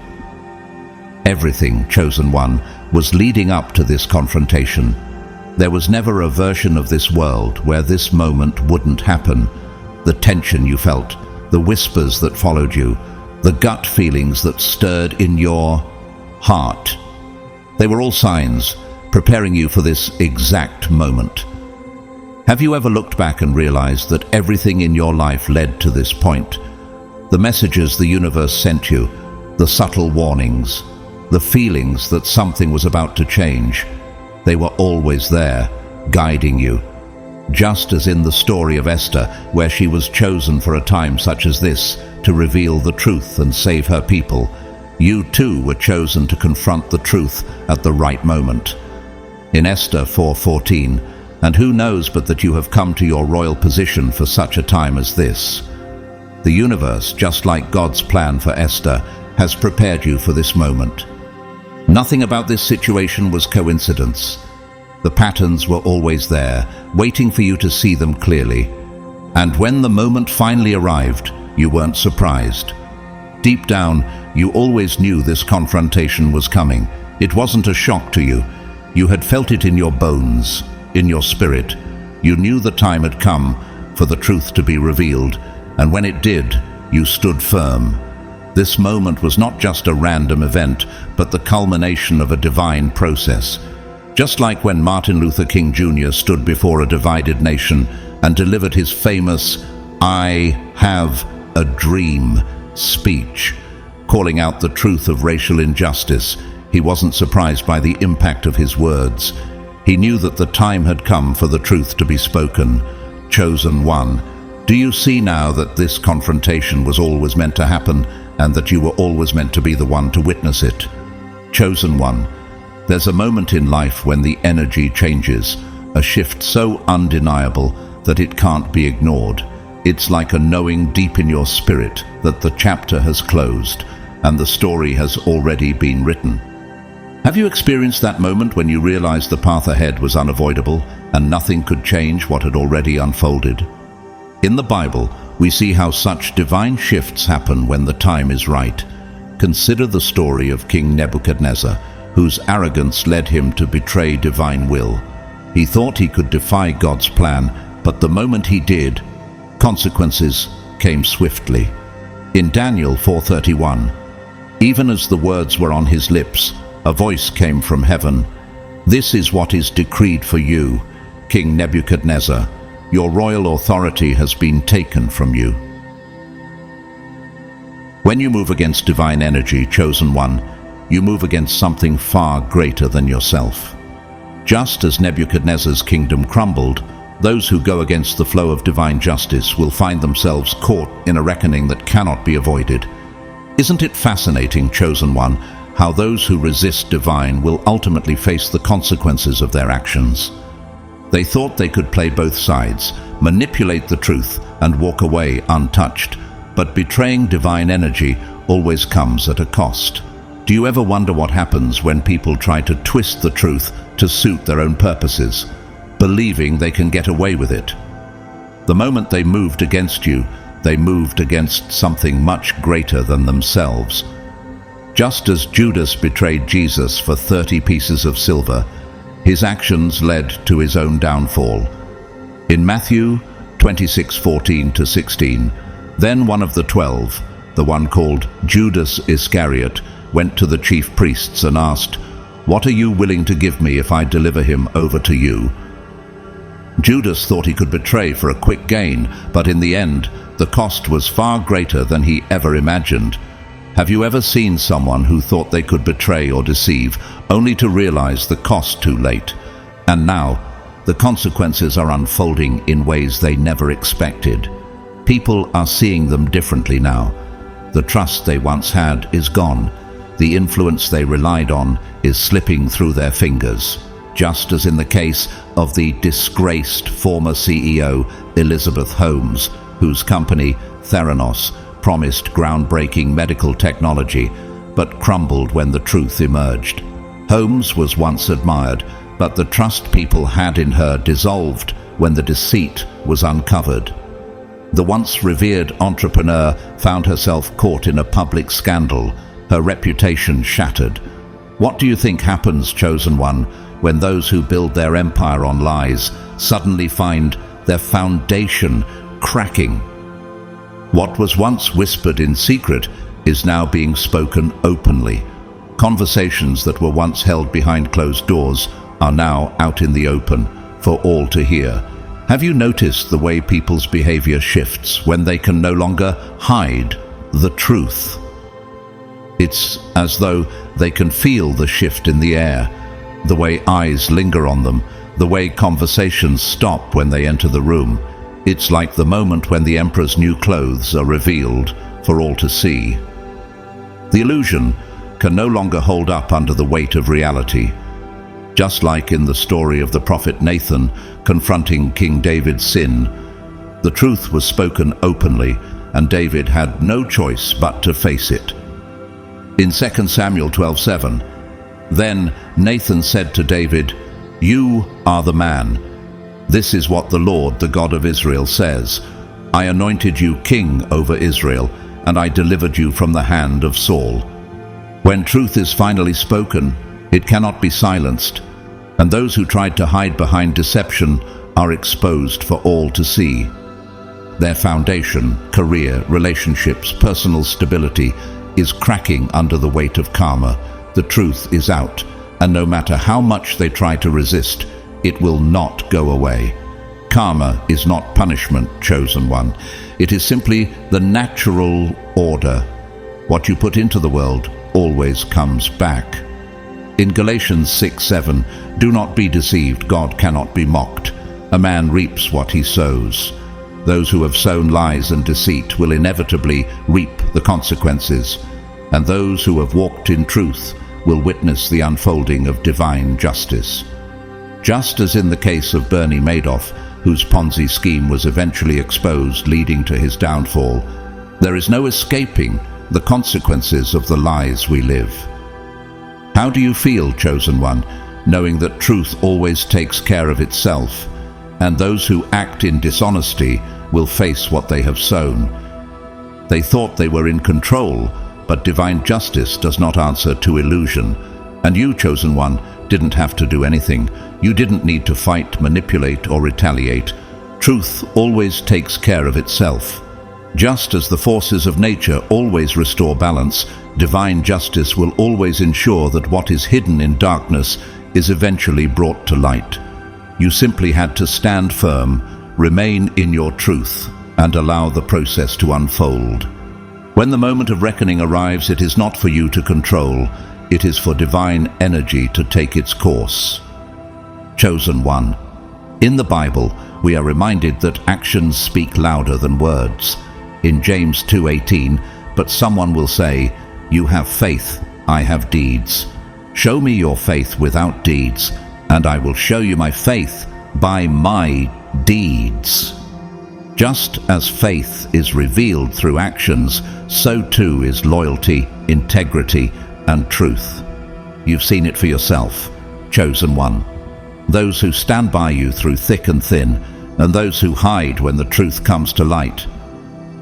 S1: Everything, Chosen One, was leading up to this confrontation. There was never a version of this world where this moment wouldn't happen. The tension you felt, the whispers that followed you, the gut feelings that stirred in your heart. They were all signs, preparing you for this exact moment. Have you ever looked back and realized that everything in your life led to this point? The messages the universe sent you, the subtle warnings, the feelings that something was about to change, they were always there, guiding you. Just as in the story of Esther, where she was chosen for a time such as this to reveal the truth and save her people, you too were chosen to confront the truth at the right moment. In Esther 4:14, and who knows but that you have come to your royal position for such a time as this. The universe, just like God's plan for Esther, has prepared you for this moment. Nothing about this situation was coincidence. The patterns were always there, waiting for you to see them clearly. And when the moment finally arrived, you weren't surprised. Deep down, you always knew this confrontation was coming. It wasn't a shock to you. You had felt it in your bones, in your spirit. You knew the time had come for the truth to be revealed, and when it did, you stood firm. This moment was not just a random event, but the culmination of a divine process. Just like when Martin Luther King Jr. stood before a divided nation and delivered his famous "I have a dream" speech, calling out the truth of racial injustice, he wasn't surprised by the impact of his words. He knew that the time had come for the truth to be spoken. Chosen One, do you see now that this confrontation was always meant to happen and that you were always meant to be the one to witness it? Chosen One, there's a moment in life when the energy changes, a shift so undeniable that it can't be ignored. It's like a knowing deep in your spirit that the chapter has closed and the story has already been written. Have you experienced that moment when you realized the path ahead was unavoidable and nothing could change what had already unfolded? In the Bible, we see how such divine shifts happen when the time is right. Consider the story of King Nebuchadnezzar, whose arrogance led him to betray divine will. He thought he could defy God's plan, but the moment he did, consequences came swiftly. In Daniel 4:31, even as the words were on his lips, a voice came from heaven. "This is what is decreed for you, King Nebuchadnezzar. Your royal authority has been taken from you." When you move against divine energy, Chosen One, you move against something far greater than yourself. Just as Nebuchadnezzar's kingdom crumbled, those who go against the flow of divine justice will find themselves caught in a reckoning that cannot be avoided. Isn't it fascinating, Chosen One, how those who resist divine will ultimately face the consequences of their actions? They thought they could play both sides, manipulate the truth, and walk away untouched, but betraying divine energy always comes at a cost. Do you ever wonder what happens when people try to twist the truth to suit their own purposes, believing they can get away with it? The moment they moved against you, they moved against something much greater than themselves. Just as Judas betrayed Jesus for 30 pieces of silver, his actions led to his own downfall. In Matthew 26:14-16, then one of the 12, the one called Judas Iscariot, went to the chief priests and asked, "What are you willing to give me if I deliver him over to you?" Judas thought he could betray for a quick gain, but in the end, the cost was far greater than he ever imagined. Have you ever seen someone who thought they could betray or deceive, only to realize the cost too late? And now, the consequences are unfolding in ways they never expected. People are seeing them differently now. The trust they once had is gone. The influence they relied on is slipping through their fingers, just as in the case of the disgraced former CEO Elizabeth Holmes, whose company, Theranos, promised groundbreaking medical technology, but crumbled when the truth emerged. Holmes was once admired, but the trust people had in her dissolved when the deceit was uncovered. The once revered entrepreneur found herself caught in a public scandal, her reputation shattered. What do you think happens, chosen one, when those who build their empire on lies suddenly find their foundation cracking? What was once whispered in secret is now being spoken openly. Conversations that were once held behind closed doors are now out in the open for all to hear. Have you noticed the way people's behavior shifts when they can no longer hide the truth? It's as though they can feel the shift in the air, the way eyes linger on them, the way conversations stop when they enter the room. It's like the moment when the emperor's new clothes are revealed for all to see. The illusion can no longer hold up under the weight of reality. Just like in the story of the prophet Nathan confronting King David's sin, the truth was spoken openly, and David had no choice but to face it. In 2 Samuel 12:7, then Nathan said to David, "You are the man. This is what the Lord, the God of Israel, says. I anointed you king over Israel, and I delivered you from the hand of Saul." When truth is finally spoken, it cannot be silenced, and those who tried to hide behind deception are exposed for all to see. Their foundation, career, relationships, personal stability is cracking under the weight of karma. The truth is out, and no matter how much they try to resist, it will not go away. Karma is not punishment, chosen one. It is simply the natural order. What you put into the world always comes back. In Galatians 6:7, do not be deceived, God cannot be mocked. A man reaps what he sows. Those who have sown lies and deceit will inevitably reap the consequences, and those who have walked in truth will witness the unfolding of divine justice. Just as in the case of Bernie Madoff, whose Ponzi scheme was eventually exposed, leading to his downfall, there is no escaping the consequences of the lies we live. How do you feel, chosen one, knowing that truth always takes care of itself, and those who act in dishonesty will face what they have sown? They thought they were in control, but divine justice does not answer to illusion. And you, chosen one, didn't have to do anything. You didn't need to fight, manipulate, or retaliate. Truth always takes care of itself. Just as the forces of nature always restore balance, divine justice will always ensure that what is hidden in darkness is eventually brought to light. You simply had to stand firm, remain in your truth, and allow the process to unfold. When the moment of reckoning arrives, it is not for you to control. It is for divine energy to take its course. Chosen one. In the Bible, we are reminded that actions speak louder than words. In James 2:18, but someone will say, "You have faith, I have deeds. Show me your faith without deeds, and I will show you my faith by my deeds." Just as faith is revealed through actions, so too is loyalty, integrity, and truth. You've seen it for yourself, chosen one. Those who stand by you through thick and thin, and those who hide when the truth comes to light.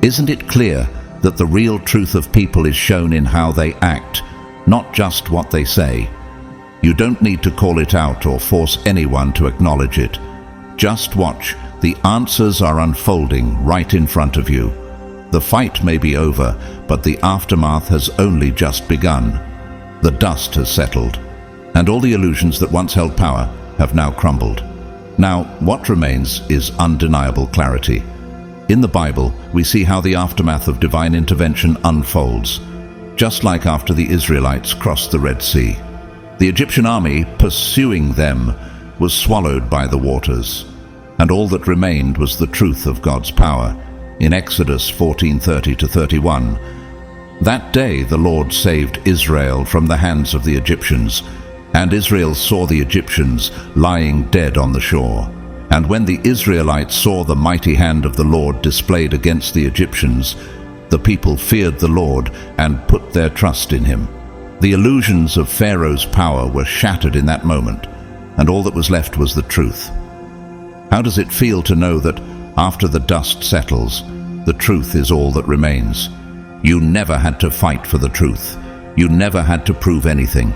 S1: Isn't it clear that the real truth of people is shown in how they act, not just what they say? You don't need to call it out or force anyone to acknowledge it. Just watch. The answers are unfolding right in front of you. The fight may be over, but the aftermath has only just begun. The dust has settled, and all the illusions that once held power have now crumbled. Now, what remains is undeniable clarity. In the Bible, we see how the aftermath of divine intervention unfolds, just like after the Israelites crossed the Red Sea. The Egyptian army pursuing them was swallowed by the waters, and all that remained was the truth of God's power. In Exodus 14:30-31, that day the Lord saved Israel from the hands of the Egyptians, and Israel saw the Egyptians lying dead on the shore. And when the Israelites saw the mighty hand of the Lord displayed against the Egyptians, the people feared the Lord and put their trust in him. The illusions of Pharaoh's power were shattered in that moment, and all that was left was the truth. How does it feel to know that after the dust settles, the truth is all that remains? You never had to fight for the truth. You never had to prove anything.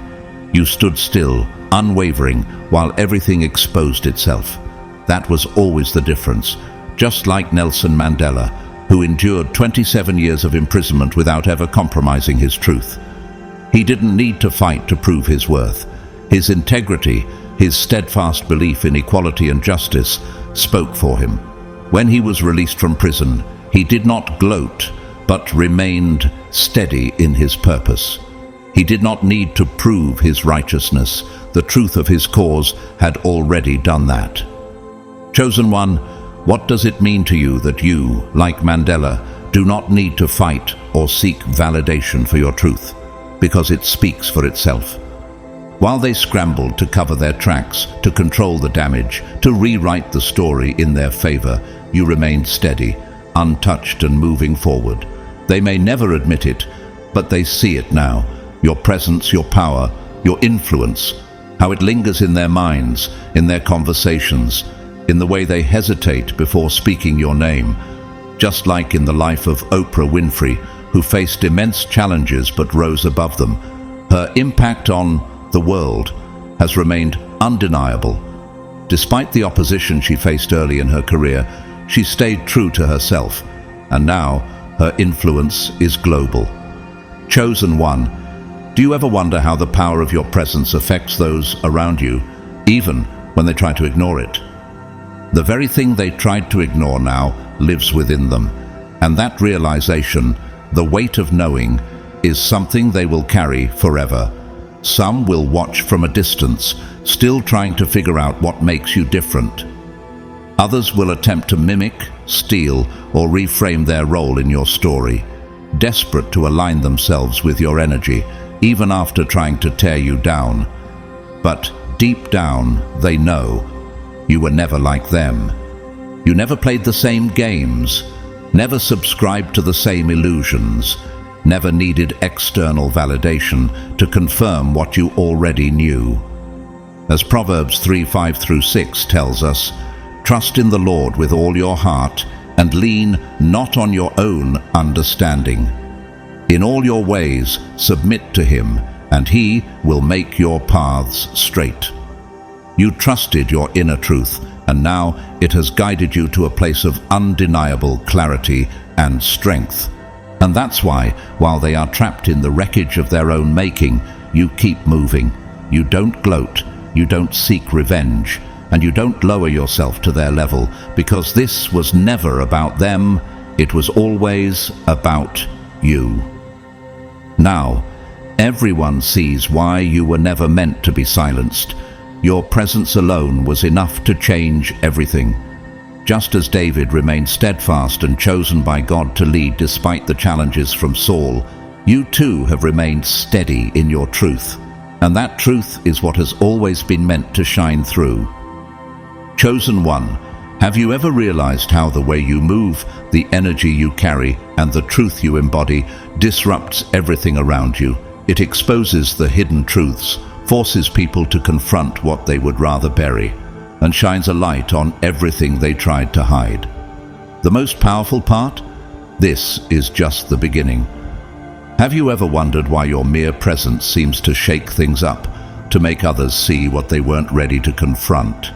S1: You stood still, unwavering, while everything exposed itself. That was always the difference, just like Nelson Mandela, who endured 27 years of imprisonment without ever compromising his truth. He didn't need to fight to prove his worth. His integrity, his steadfast belief in equality and justice, spoke for him. When he was released from prison, he did not gloat, but remained steady in his purpose. He did not need to prove his righteousness. The truth of his cause had already done that. Chosen one, what does it mean to you that you, like Mandela, do not need to fight or seek validation for your truth, because it speaks for itself? While they scrambled to cover their tracks, to control the damage, to rewrite the story in their favor, you remained steady, untouched and moving forward. They may never admit it, but they see it now. Your presence, your power, your influence, how it lingers in their minds, in their conversations, in the way they hesitate before speaking your name. Just like in the life of Oprah Winfrey, who faced immense challenges but rose above them. Her impact on the world has remained undeniable. Despite the opposition she faced early in her career, she stayed true to herself, and now her influence is global. Chosen one, do you ever wonder how the power of your presence affects those around you, even when they try to ignore it? The very thing they tried to ignore now lives within them, and that realization, the weight of knowing, is something they will carry forever. Some will watch from a distance, still trying to figure out what makes you different. Others will attempt to mimic, steal, or reframe their role in your story, desperate to align themselves with your energy, even after trying to tear you down. But deep down, they know you were never like them. You never played the same games, never subscribed to the same illusions, never needed external validation to confirm what you already knew. As Proverbs 3:5-6 tells us, trust in the Lord with all your heart and lean not on your own understanding. In all your ways submit to him, and he will make your paths straight. You trusted your inner truth, and now it has guided you to a place of undeniable clarity and strength. And that's why, while they are trapped in the wreckage of their own making, you keep moving. You don't gloat, you don't seek revenge, and you don't lower yourself to their level, because this was never about them, it was always about you. Now, everyone sees why you were never meant to be silenced. Your presence alone was enough to change everything. Just as David remained steadfast and chosen by God to lead despite the challenges from Saul, you too have remained steady in your truth. And that truth is what has always been meant to shine through. Chosen one, have you ever realized how the way you move, the energy you carry, and the truth you embody disrupts everything around you? It exposes the hidden truths, forces people to confront what they would rather bury, and shines a light on everything they tried to hide. The most powerful part? This is just the beginning. Have you ever wondered why your mere presence seems to shake things up, to make others see what they weren't ready to confront?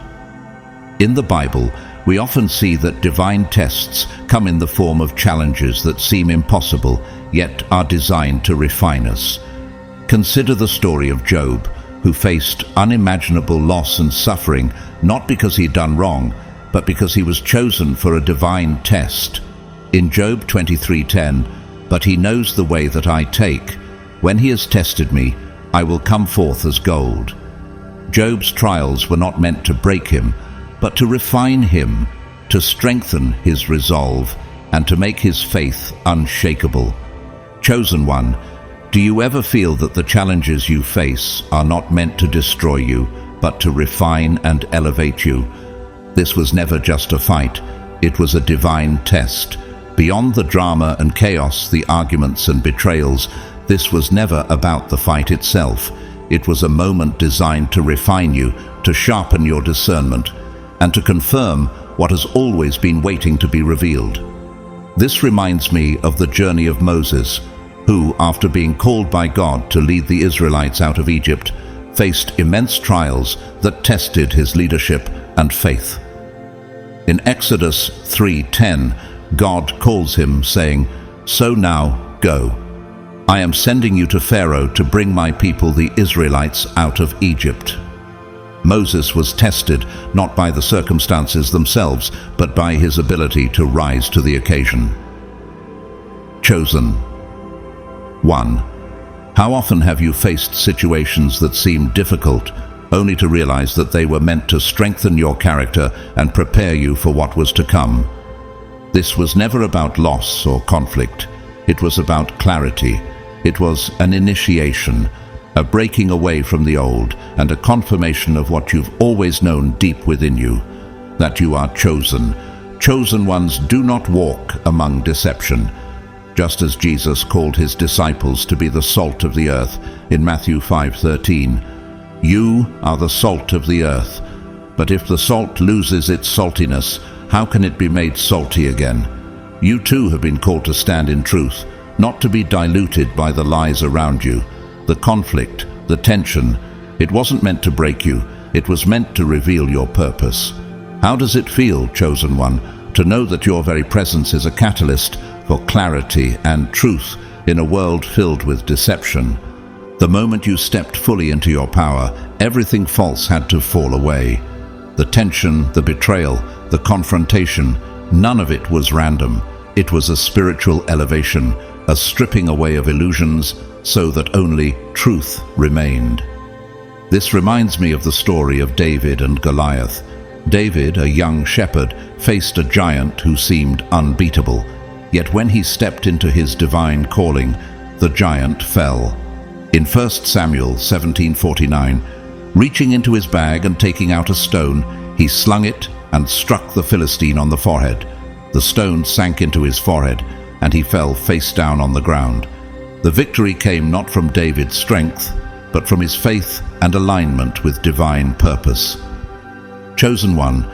S1: In the Bible, we often see that divine tests come in the form of challenges that seem impossible, yet are designed to refine us. Consider the story of Job, who faced unimaginable loss and suffering, not because he'd done wrong, but because he was chosen for a divine test. In Job 23:10, "But he knows the way that I take. When he has tested me, I will come forth as gold." Job's trials were not meant to break him, but to refine him, to strengthen his resolve, and to make his faith unshakable. Chosen one, do you ever feel that the challenges you face are not meant to destroy you, but to refine and elevate you? This was never just a fight, it was a divine test. Beyond the drama and chaos, the arguments and betrayals, this was never about the fight itself. It was a moment designed to refine you, to sharpen your discernment, and to confirm what has always been waiting to be revealed. This reminds me of the journey of Moses, who, after being called by God to lead the Israelites out of Egypt, faced immense trials that tested his leadership and faith. In Exodus 3:10, God calls him, saying, "So now go. I am sending you to Pharaoh to bring my people the Israelites out of Egypt." Moses was tested not by the circumstances themselves, but by his ability to rise to the occasion. Chosen. 1. How often have you faced situations that seemed difficult, only to realize that they were meant to strengthen your character and prepare you for what was to come? This was never about loss or conflict. It was about clarity. It was an initiation, a breaking away from the old, and a confirmation of what you've always known deep within you, that you are chosen. Chosen ones do not walk among deception. Just as Jesus called his disciples to be the salt of the earth in Matthew 5:13, "You are the salt of the earth, but if the salt loses its saltiness, how can it be made salty again?" You too have been called to stand in truth, not to be diluted by the lies around you. The conflict, the tension, it wasn't meant to break you, it was meant to reveal your purpose. How does it feel, chosen one, to know that your very presence is a catalyst for clarity and truth in a world filled with deception? The moment you stepped fully into your power, everything false had to fall away. The tension, the betrayal, the confrontation, none of it was random. It was a spiritual elevation, a stripping away of illusions, so that only truth remained. This reminds me of the story of David and Goliath. David, a young shepherd, faced a giant who seemed unbeatable. Yet when he stepped into his divine calling, the giant fell. In 1 Samuel 17:49, reaching into his bag and taking out a stone, he slung it and struck the Philistine on the forehead. The stone sank into his forehead, and he fell face down on the ground. The victory came not from David's strength, but from his faith and alignment with divine purpose. Chosen one,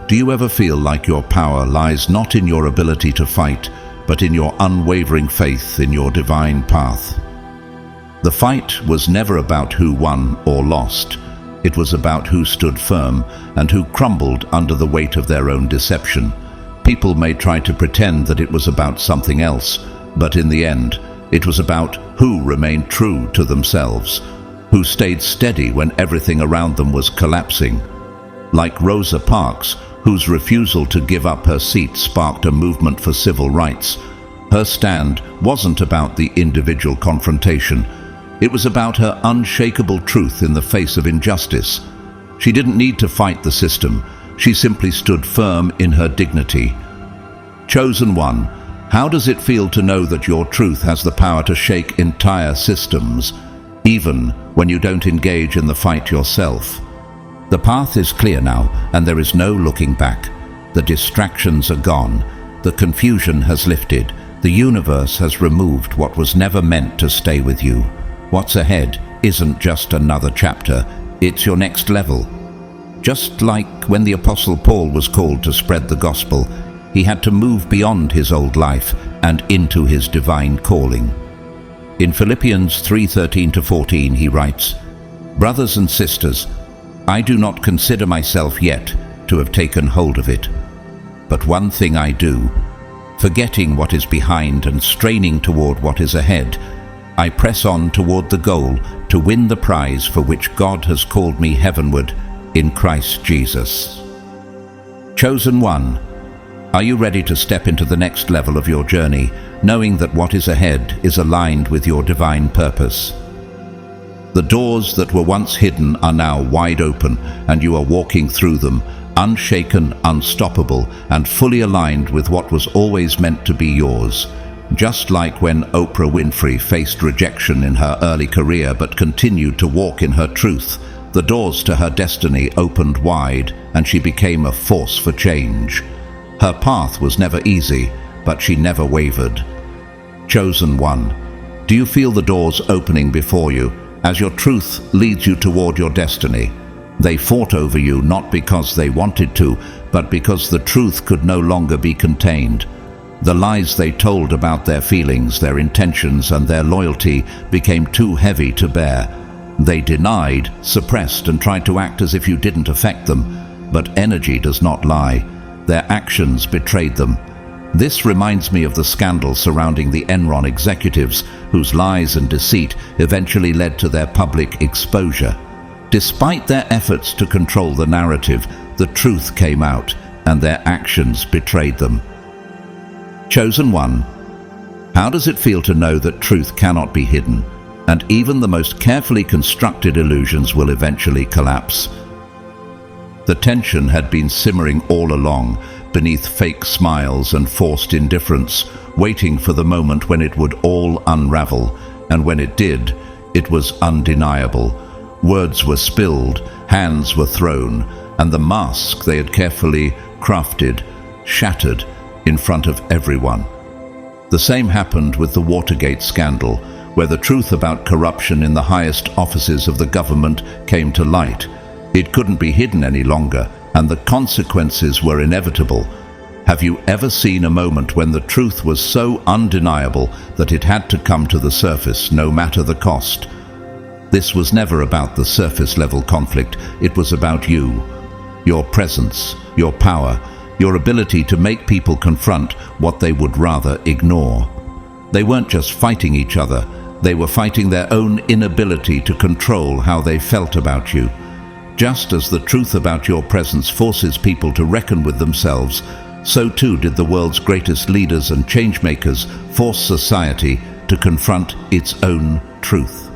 S1: do you ever feel like your power lies not in your ability to fight, but in your unwavering faith in your divine path? The fight was never about who won or lost. It was about who stood firm and who crumbled under the weight of their own deception. People may try to pretend that it was about something else, but in the end, it was about who remained true to themselves, who stayed steady when everything around them was collapsing. Like Rosa Parks, whose refusal to give up her seat sparked a movement for civil rights. Her stand wasn't about the individual confrontation. It was about her unshakable truth in the face of injustice. She didn't need to fight the system. She simply stood firm in her dignity. Chosen one, how does it feel to know that your truth has the power to shake entire systems, even when you don't engage in the fight yourself? The path is clear now, and there is no looking back. The distractions are gone. The confusion has lifted. The universe has removed what was never meant to stay with you. What's ahead isn't just another chapter, it's your next level. Just like when the Apostle Paul was called to spread the gospel, he had to move beyond his old life and into his divine calling. In Philippians 3:13-14 he writes, "Brothers and sisters, I do not consider myself yet to have taken hold of it. But one thing I do, forgetting what is behind and straining toward what is ahead, I press on toward the goal to win the prize for which God has called me heavenward in Christ Jesus." Chosen one, are you ready to step into the next level of your journey, knowing that what is ahead is aligned with your divine purpose? The doors that were once hidden are now wide open, and you are walking through them, unshaken, unstoppable, and fully aligned with what was always meant to be yours. Just like when Oprah Winfrey faced rejection in her early career but continued to walk in her truth, the doors to her destiny opened wide and she became a force for change. Her path was never easy, but she never wavered. Chosen one, do you feel the doors opening before you as your truth leads you toward your destiny? They fought over you not because they wanted to, but because the truth could no longer be contained. The lies they told about their feelings, their intentions, and their loyalty became too heavy to bear. They denied, suppressed, and tried to act as if you didn't affect them. But energy does not lie. Their actions betrayed them. This reminds me of the scandal surrounding the Enron executives, whose lies and deceit eventually led to their public exposure. Despite their efforts to control the narrative, the truth came out, and their actions betrayed them. Chosen one, how does it feel to know that truth cannot be hidden, and even the most carefully constructed illusions will eventually collapse? The tension had been simmering all along, beneath fake smiles and forced indifference, waiting for the moment when it would all unravel, and when it did, it was undeniable. Words were spilled, hands were thrown, and the mask they had carefully crafted shattered in front of everyone. The same happened with the Watergate scandal, where the truth about corruption in the highest offices of the government came to light. It couldn't be hidden any longer, and the consequences were inevitable. Have you ever seen a moment when the truth was so undeniable that it had to come to the surface, no matter the cost? This was never about the surface-level conflict. It was about you, your presence, your power, your ability to make people confront what they would rather ignore. They weren't just fighting each other, they were fighting their own inability to control how they felt about you. Just as the truth about your presence forces people to reckon with themselves, so too did the world's greatest leaders and changemakers force society to confront its own truth.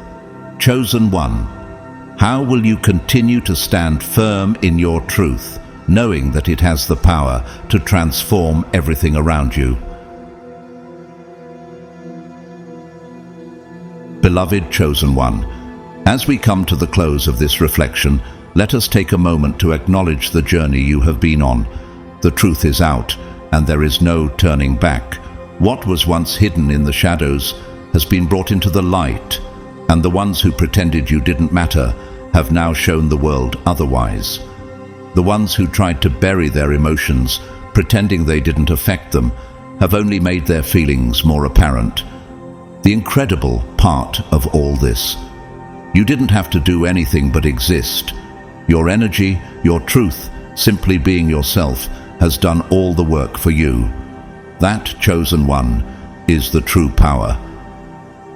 S1: Chosen one, how will you continue to stand firm in your truth, knowing that it has the power to transform everything around you? Beloved chosen one, as we come to the close of this reflection, let us take a moment to acknowledge the journey you have been on. The truth is out, and there is no turning back. What was once hidden in the shadows has been brought into the light, and the ones who pretended you didn't matter have now shown the world otherwise. The ones who tried to bury their emotions, pretending they didn't affect them, have only made their feelings more apparent. The incredible part of all this, you didn't have to do anything but exist. Your energy, your truth, simply being yourself, has done all the work for you. That chosen one is the true power.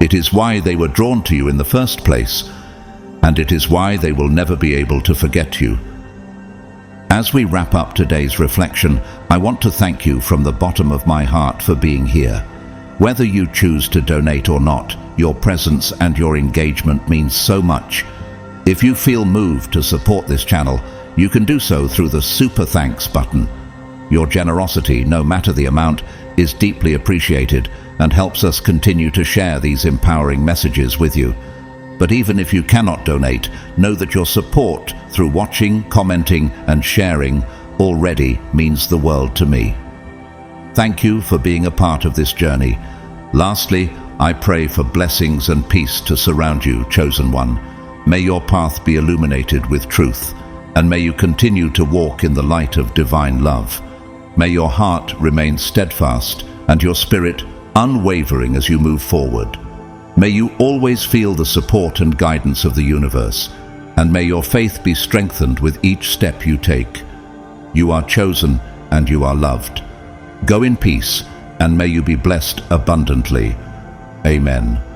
S1: It is why they were drawn to you in the first place, and it is why they will never be able to forget you. As we wrap up today's reflection, I want to thank you from the bottom of my heart for being here. Whether you choose to donate or not, your presence and your engagement means so much. If you feel moved to support this channel, you can do so through the Super Thanks button. Your generosity, no matter the amount, is deeply appreciated and helps us continue to share these empowering messages with you. But even if you cannot donate, know that your support through watching, commenting, and sharing already means the world to me. Thank you for being a part of this journey. Lastly, I pray for blessings and peace to surround you, chosen one. May your path be illuminated with truth, and may you continue to walk in the light of divine love. May your heart remain steadfast and your spirit unwavering as you move forward. May you always feel the support and guidance of the universe, and may your faith be strengthened with each step you take. You are chosen and you are loved. Go in peace, and may you be blessed abundantly. Amen.